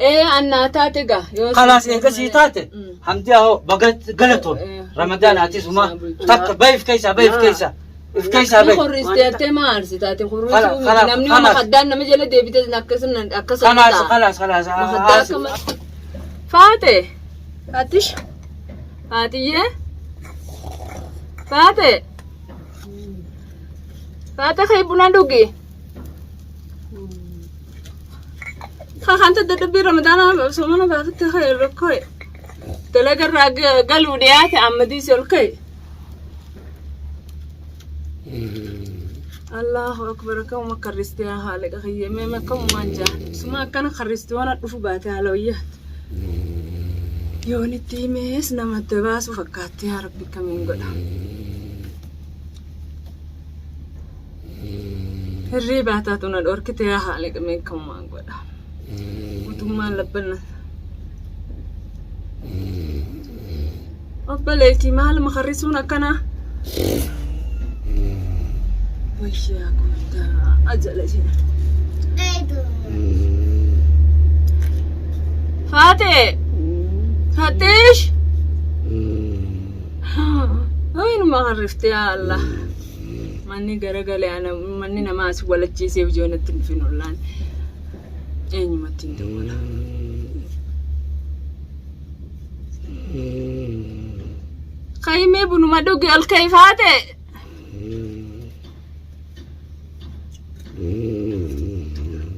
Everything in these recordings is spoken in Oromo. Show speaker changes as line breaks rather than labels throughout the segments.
أنا تاتجا
خلاص كسيتات حمدي أهو بقت قلتهم رمضان عتيس وما تك بيف كيسة بيف كيسة في كيسة بيف
خريستي ما أرسي تاتي خريستي نمني ما خدنا مجلة ديبيت نكسرنا أكسر
خلاص
فاتي فاتش فاتية فاتي خيبنا دوجي خانت تدبير رمضان سومنا بعثت خير ركوي تلاقي الراجل قالوا ديات عمدي سلكي الله أكبر كم كرستي هالك خيّ ما كم مانجا سما كان خرستي وانا رفباتي على وياه يوني تيميس نما تباس وفكاتي يا ربي كم ينقل الريباتاتنا الأوركتي يا هالك من كم مانقل وتما لبنا أبليتي مال مخرسونا كنا ويشيا كنت أجل جنا فاتش وين ما عرفت يا الله ماني قرقل أنا ماني نماس ولا تجيسي وجونا تنفين ولان أين ما تندولا خيمي بنو ما دوقي الكيفات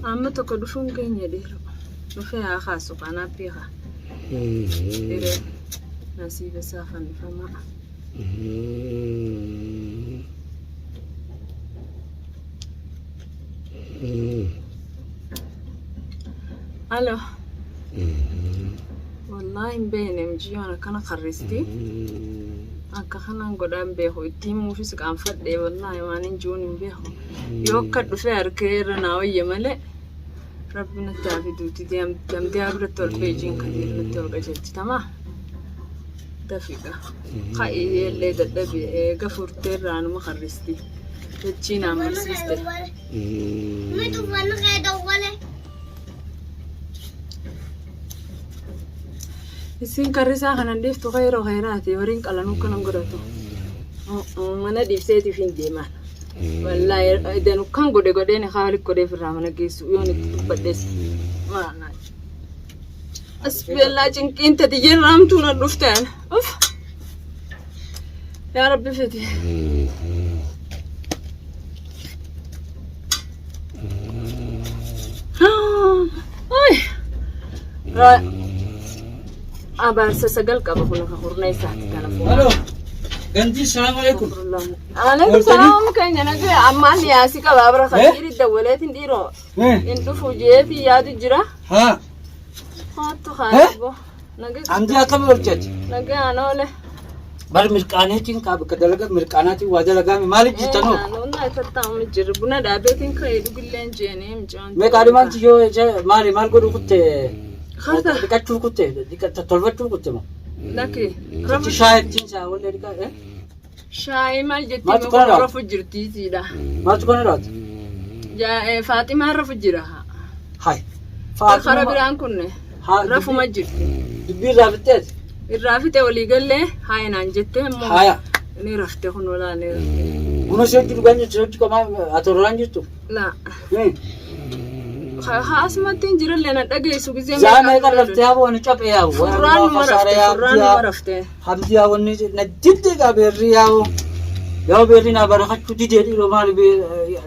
أما تكدفون كين يديرو وفيها خاصو أنا بيها ديرو نسيب سافن فما ألو والله مبين مجيونا كان خرستي أكا خنان قدام بيهو التيمو في سكان فردي والله ما ننجوني بيهو يوكد فير كيرنا ويا ملئ ربنا تعافي دوتي دم ديابرة تول بيجين كثير نتول قجلت تمام دفقة خاية اللي دبي قفور تيران مخرستي تجينا مرسيستي
ما تفعلنا غير أوله
السين كرسا خنا نديف تغير غيراتي ورين كلا نوكنا نقرأتو ما نديف سيتي فين ديما والله إذا نكان قدي نخالي قدي في الرامنا جيسو يوني بدس ما ناي أسبي الله جنك أنت تجي رامتونا الرفتان أوف يا ربي فتي أبارس سجل كابونا خورنا يساعد كلام
ألو قندي السلام عليكم
عليكم السلام كاين أنا جاي عمال ياسي كبابرة خير الدولات نديرو إنتو فوجيه في ياد الجرا
ها
تخايبو
عندي أكمل ورجت
نجي أنا ولا
بار مركاناتين كاب كدلقة مركاناتي وادلقة مالك جتنو
أنا تتعامل جربنا دابتين خير قلنا جاني مجان
ما كارمان تيجو مالي مال قدو كنت
خاطر
دكتور كنت تطلبتو كنت ما
لكن
رفض شايف تنسى ولا ديك
شاي مال جتي
ما تقول لا.
رفض جرتي زيدا
ما تكون رات
يا فاطمة رفض جرها
هاي
خرب ران كنا رفض ما جرتي
دبير رابطت
الرافته ولي قال له هاي نانجته مو
هاي
ني رفته هون ولا ني
ونو سيرتي غاني سيرتي كما اتوران جتو
لا خاص ما تنجر لنا دغاي سو غزي
زانا قربتها وانا چپ ياو
فران ما رفته
حمدي يا وني نجد غبر ياو ياو بيرنا برخت دي دي رو مال بي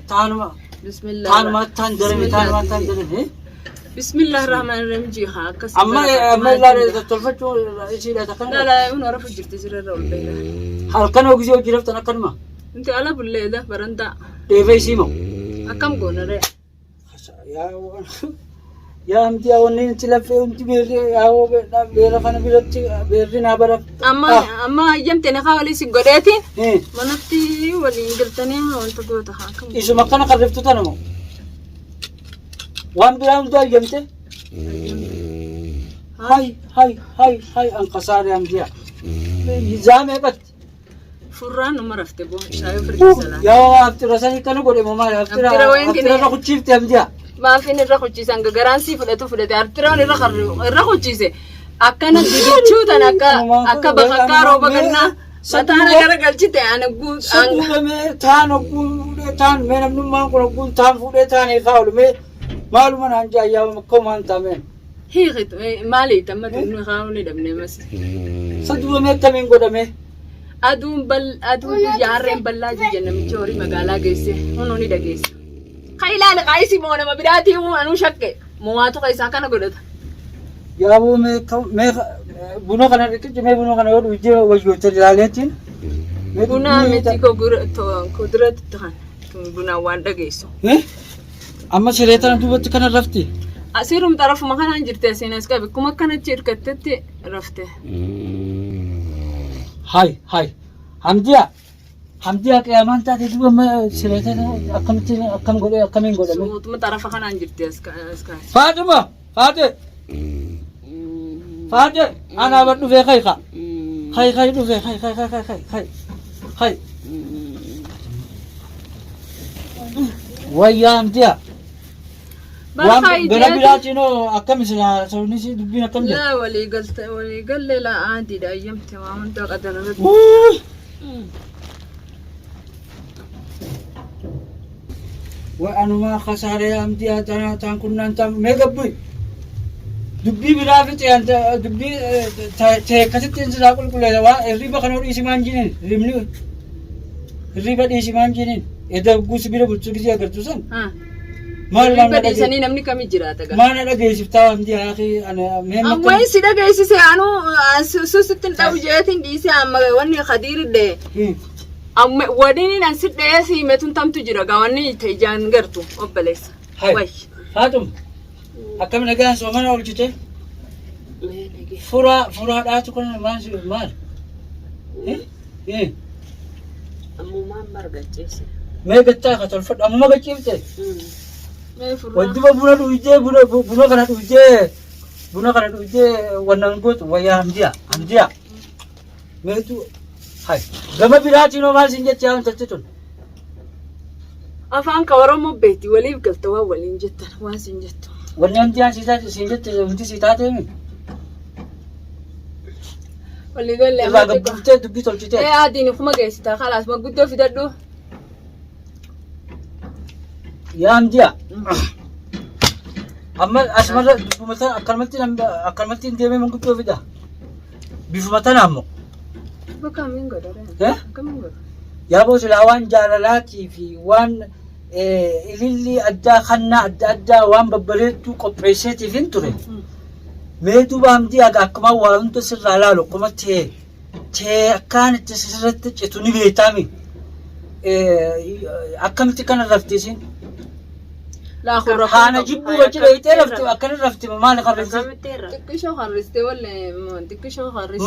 تانما
بسم الله
تانما تان درم تانما تان درم
بسم الله الرحمن الرحيم جي ها كس
اما لا تلفتو شيء لا تكن
لا انا رفض جرت زر رول بينا
هل كانوا غزيو جرفت انا كنما
انت على بالله برندا
ديفي سيمو
اكم غونره
يا أمتي أوني تلفي أنت بيري أو بيرفنا بيرتي بيرنا برا
أما يمتى نخاولي سجوداتي ما نفتي ولا إنجلتني وأنت قلت حاكم
إيش ما كان قربت تنامو وان بيرام دال يمتى هاي أنقصار يا أمتي يزام هبت
فران ما رفته بو شايف فرد سلام
يا أفتي رسالي كانوا قولي ماما أفتي رسالي كنت شفت يا أمتي
Maafin irra kuchiisan gagaraan si fudhate artiraan irra kuchiise akkana digichuutan akka bakakkaa rooba gannaa mataana gara galchite ana guut
Sabume taan ogguu taan mee namnummaan kun ogguun taan fuudhee taan eegaa oolu mee maaluma naan jaayyaa komaan taameen.
hiiqit maali tamma tunnu haawni dhabne mas
Sabume akkamiin godhame.
aduun yaarreen ballaa jiyya namichi horii magaalaa geesse hunuuni dhageesse khaylaan qaayisi moo nama biraatii anuu shakke moo'aatu keessaa kana godhata
Yaaboo mee buna kana dhiqichi mee buna kana yoo dhujjee wayyoota ilaaleetiin.
buna miti kuduratti ta'an buna waan dhageessu
Amma siree tana duubatti kana rafti.
asirum tarafuma kanaan jirte asiinas qabe kuma kanatti hirkattetti rafte
Hai Hamdiyaa qiyaamaan taate duuba siree tana akkamiin godhame.
utuma tarafa kanaan jirte askaas
Faate ana abad dhufee kai dhufee kai wayyaa Hamdiyaa waan bira biraatinoo akkami sila sabni si dubbiin akkam jedha.
لا ولي قال لي لا عادي لا أيمت ما أنت قدر
وأنا خسارة Hamdiyaa taan kunnaan taan meeqabbi dubbii biraa fixe anta dubbii teekkasitti insisaa qulqulleessa waa hirriba kana dhiisimaan jiniin hirriba dhiisimaan jiniin edda guusi bira bulchuu gisee agartu san maal
بدي سنين أمني كم يجرات
maal dhageessiftaa Hamdiyaa akhi mee
أما يصير جايسي أنو سوستن توجيهاتين ديسي أما واني خدير ده أما وديني نسيت ده سي متون تام تجرا قواني تيجان قرتو أبليس
Hai Fatum akkam nagaan soomana oolchite furaa dhaatu kana maal
أمومان برجع
mee gattaa ka tolfadhu amma gachiifte
ما يفرق
wantiba buna kana dhugdee wannan gootu wayyaa Hamdiyaa meetu hai gama biraatiin maal sin jecha yaa tatte tun
أفان كورم بيتي ولي قلتوا ولين جدا واسين جدا
wanni Hamdiyaan sin jette wanti si taate mi
ولي قال لي
irraa gabbuftee dubbii tolchitee
إيه عادي نخما جايستا خلاص ما قدو في دردو
yaa Hamdiyaa amma asmarra dubbumatan akkanumatti hin deemee manguddoo fida bifuma tana ammoo
بكم من قدر
Eh?
كم من قدر
yaaboo silaa waan jaalalaatii fi waan ilillii addaa kannaa adda waan babbareedduu qopheesseetiif hin ture mee duuba Hamdiyaa akkuma waa hunda sirraa laalu akkuma tee akkaan itti sirratti citu ni beektaami akkamitti kana raftiisin
لا خورا
haana jibbuu wajji dheeyitee rafti akkana rafti maali qarrisi
تكشو خرستي ولا تكشو خرستي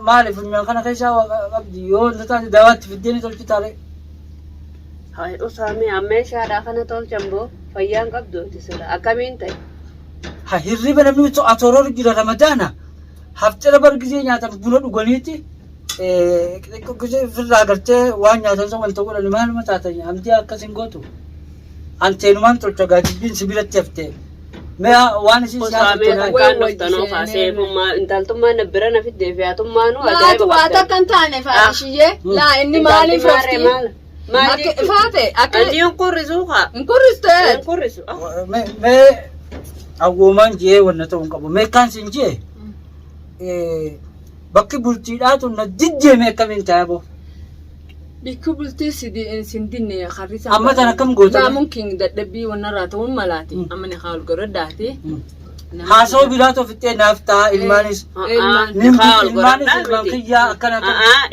maali funyaan kana keessaa qabdi yoo inni taate dawaatti fiddeeni tolchitaale
Hai Usami ammeeshaadha kana tolchambo fayyaan qabdu tisira akkamiin ta'e
ha hirriba namni atooroo jira ramadaana haftira bar gisee nyaatan buna dhuganiiti gisee firraa gartee waan nyaatan san wal ta'uu godhani maaluma taatan Hamdiyaa akkasin gootu anteenumaan tolcha gaajibbiin sibiratti haftee mee waan isin
Usami kan dhuftanoo kaasee intaltummaan bira na fiddee fi hatummaanu
لا تواتك كنت أنا فاشية لا إني مالي فرستي
maali
فاتي أكل
adiin qurrisuuqa
انكرستي
qurrisu
mee awwoomaan jee wanna ta'uu hin qabu mee kaan sin jee bakki bultiidhaatu na jijjeeme akkamiin taa'e
بيكبلتي سندين خريسة
amma tan akkam goota
لا ممكن دبي ونرات ملاتي أما نخال قرداتي
haasawaa biraatu ofittee naaf ta'a ilmaanis ilmaan kiyyaa akkana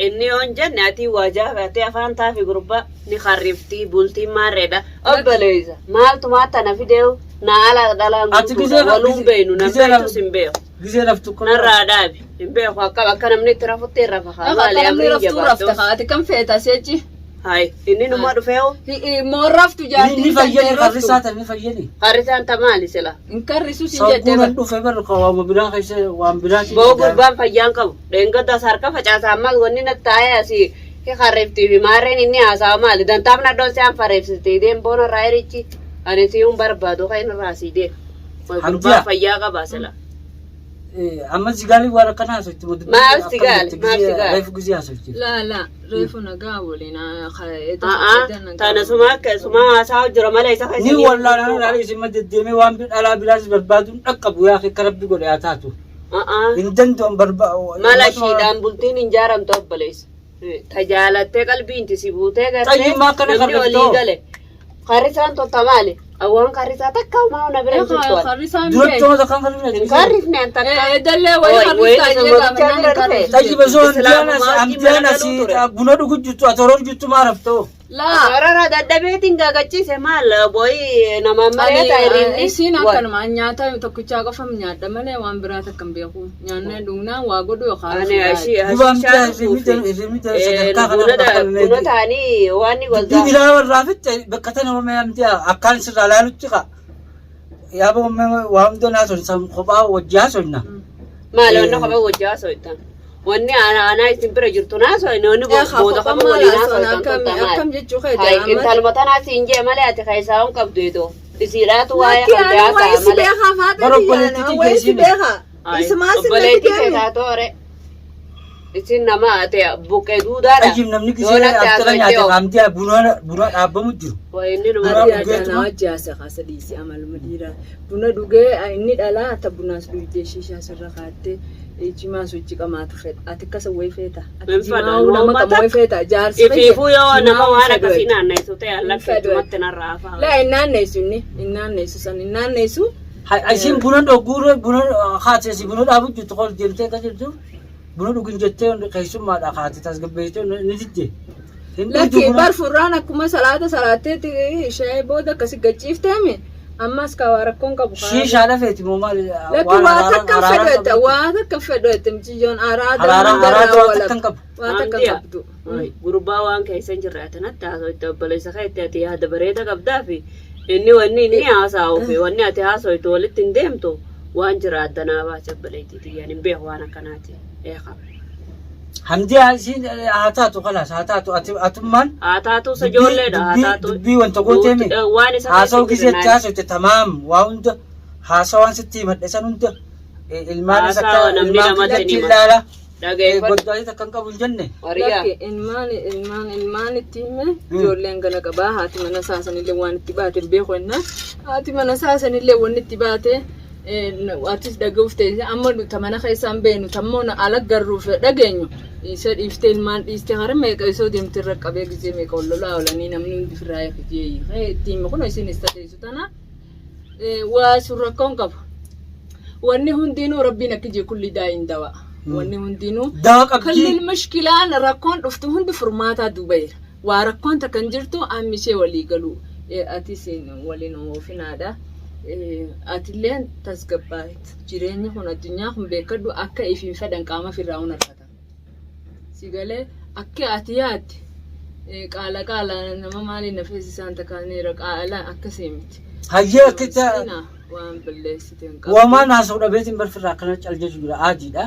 inni yoon jenne ati wajaa feetee afaan taafi gurba ni kharriftii bultii maarreedha obbaleeysa maaltu maata na fideewu na ala dhalaan waluun beeynu na beektus hin beeku
gisee raftu kun
narraa dhaabi hin beeku akka namni itti rafuttee rafa haamaali amrii jabaattu
رفت كم فيتا سيجي
hai inni numa dhufeewu
مرفت جاتي
ni fayyani qarrisaa tan ni fayyani
harrisaan tamaali sila
انكرسو
sauquunan
سيجي
dhufe barru qawaama biraa keessa waan biraati
boo gurbaan fayyaan qabu dheengaddaas harka facaasaa ammas wanni na taa'ee asii kharriftii fi maarreen inni haasawa maali dantaaf naddoon se'an farreefsitee ideen boona irraa hirichi Ani siyuun barbaadu kan inni raasii gurbaa fayyaa qaba sila.
Amma sigaali waan akkana haasofti.
Maal sigaali? Maal sigaali?
Reefu gizii haasofti.
La reefu nagaa waliin
Tana suma haasaa jira malee isa kan
Ni wallaanaa ilaalee isin deddeemee waan dhalaa biraas barbaaduun dhaqqabu yaa akka rabbi godhe haa taatu. Hin danda'an barbaadu.
Mala shiidhaan bultiin hin jaaramtu obboleessa. Tajaalattee qalbiin tisi buutee
Xayyimmaa akkana
namni
qarrattoo.
olii gale. Qarrisaan totta maali? Awwaan qarrisaa takka uumaa una bira jirtu.
Qarrisaan
Duratti toota kan kan
Hin qarrifne an takka.
dallee wayii qarrisaa illee
Xayyiba soo amtiyaanas buna dhugu juttu atoroor juttu maa raftoo.
Sarara dadhabeetiin gaagachiise maal booyi nama mareeta hiriirri.
Isiin akkanuma nyaata tokkichaa qofam nyaadha malee waan biraa takka hin beeku. Nyaannee dhugnaan waa godhu yookaan
buna ta'anii waan ni
Dubbii
waldaa.
biraa warraa fitte bakka tana uumame amtiyaa akkaan sirraa laalutti qa. Yaaba uumame waa hundoo naa son kophaa wajji haasonna.
Maal wanna kophaa wajji haasoftan. Wanni aanaa isin bira jirtu naasoo inni booda kophaa waliin haasoftan
akkam jechuu
intalma tanaa siin jee malee ati keessaa hin qabdu itoo. Isiidhaatu waa'ee qabdee haasaa malee. Obboleettii keessaa toore. Isin nama ate buqqee duudaadha.
Tayyib namni gisee aftala nyaate amtiyaa buna dhaabbamu jiru.
Inni numa
wajjaasa kaasa dhiisii amaluma dhiiraa buna dhugee inni dhalaa ata bunaas dhugdee shishaa sirra kaattee jimaa sochii qamaatu fedha ati akkasa wayii feeta ati jimaa nama qaba wayii feeta jaarsi
ifiifuu yoo nama waan akkasii naanneessu ta'e allaffeetumatti narraa afaa.
La innaanneessu innaanneessu
Isin buna dhogguure buna haasesi buna dhaabu jirtu qol deemtee akka jirtu buna dhugin jettee keessummaadha haati tasgabbeessitee ni didde.
Lakki barfurraan akkuma salaateetti ishee booda akkasi gachiifteemi ammas kaawaa rakkoon qabu.
Shiishaa lafeeti moo maali?
Lakki waa takka fedhate miciyyoon araada qabdu.
Gurbaa waan keessa hin jirre atanatti haasoo itti obboleessa keetti ati yaada bareeda qabdaa fi inni wanni inni haasa'uu fi wanni ati haasoo itti walitti hin deemtu waan jira addanaa baasa obboleettii tiyyaan hin beeku waan akkanaati.
Hamdi isin haa taatu kalaas haa taatu atummaan.
Haa taatu ijoolleedha haa taatu.
Dubbii wanta gooteemi. Haasa'uu giseetti haasofte tamaam waa hunda haasawaan sitti himadhe san hunda ilmaan isa akka ilaala. Goddaayii takka hin qabu hin jenne.
Ilmaan itti hime ijoolleen gala qabaa haati mana saasanillee waan itti baate beeku ennaa haati mana saasanillee waan itti baate atis dhaga'uuf ta'e amma nuti mana keessaan beenu tammoo ala garruuf dhageenyu isa dhiiftee ilmaan dhiistee hara meeqa isoo deemtee irra qabee gisee meeqa wallolaa oolanii namni hundi firraa eeggijee itti hime kun isin istateessu tana waa sun rakkoon qaba wanni hundinuu rabbiin akka jee kulli daa'iin dawa. Wanni hundinuu kallil mashkilaan rakkoon dhuftu hundi furmaataa duubayra waa rakkoon takkan jirtu ammishee walii galu atis waliin oofinaadha atilleen tasgabbaa'et jireenya kun addunyaa kun beekadhu akka ifiin fedhan qaama firraa hun argata sigalee akka ati yaadde qaala nama maaliin nafees isaan takaaneera qaala akkasii miti
hayyee akkita
waan balleessiteen
qabu waamaan haasa'u dhabeetiin barfirraa akkana caljechu jira aadiidha.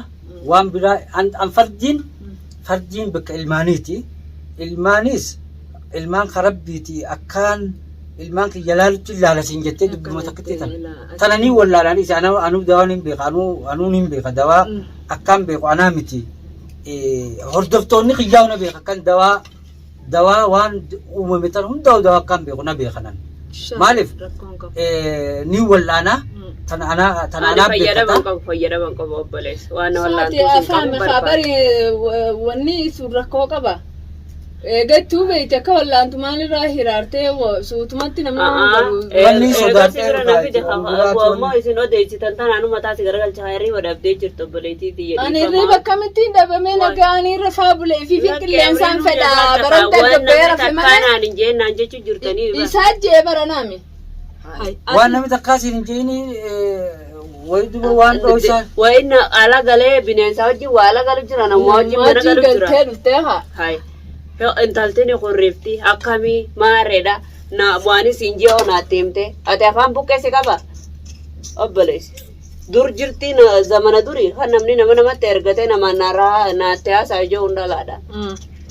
Waan biraa an fardiin bakka ilmaaniiti. Ilmaanis ilmaan karabbiiti akkaan ilmaan kiyya laalutti ilaalasin jettee dubbima takkatti tananii wallaalaan isa anuu dawaan hin beeka anuun hin beeka dawaa akkaan beeku anaa miti. Hordoftoonni kiyyaa na beeka akkan dawaa waan uumame tan hundaa dawaa akkaan beeku na beekanan. Maaliif ni wallaanaa. Tanana
fayyadaman qabu obboleessa waan wallaantuu
afaan khabari wanni suurrakoo qaba eegattuu beekte akka wallaantu maalirraa hiraartee suutumatti namni
wanni sodaatee
ammoo isin odeessitan tanaan mataasi garagalcha hayrii wadabdee jirtu obboleettii tiyya
ani irriba akkamittiin dhabamee nagaanii rafaa bulee fi qilleensaan fedhaa baranta gabbee rafe malee
kanaan hin jeennaan jechuu jirtanii
isaa jee baranaami.
Waan namni takkaasiin hin jeeni wayiduba waan dhoosaan.
Wayinna ala galee bineensa wajjin waa ala galu jira namaa wajjin mana galu jira.
Galtee dhuftee haa.
Hai. Intaltini qorreefti akkamii maareedha na waanis hin jee onaatti himte ati afaan buqqeessi qaba obboleessi. Dur jirti zamana durii kan namni namatti ergatee nama narraa naatti haasaa ijoo hundalaadha.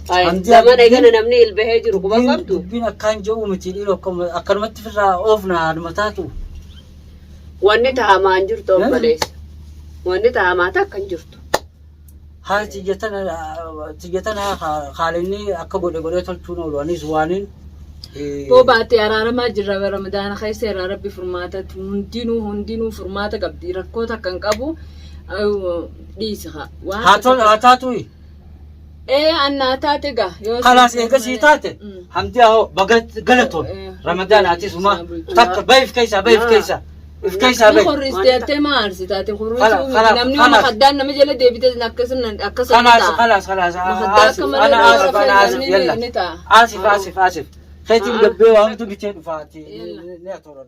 Zaman eegana namni ilbahee jiru quba qabdu.
Dubbiin akkaan jedhu miti dhiiroo akkanumatti firraa oofna admataatu.
Wanni taa'amaan jirtu obboleessa. Wanni taa'amaa takkan jirtu.
Haa tiyyatana haalinni akka godhe tolchuun oolu anis waanin.
Boobaatti araaramaa jirra ramadaana keessa irraa rabbi furmaatatti hundinuu furmaata qabdi rakkoota kan qabu dhiisa.
Haa taatu.
Annaa taate gaa.
Kalaas eegasii taate hamdi haa galatoon ramadaanaatis uma takka bayif keessa. If keessa bay.
Khurristee attee maarsi taate khurrisuu namni uma kaddaan nama jala deebite akkasuma
خلاص أنا آسف خيتي مدبي وهم تبي تدفعتي لا تورا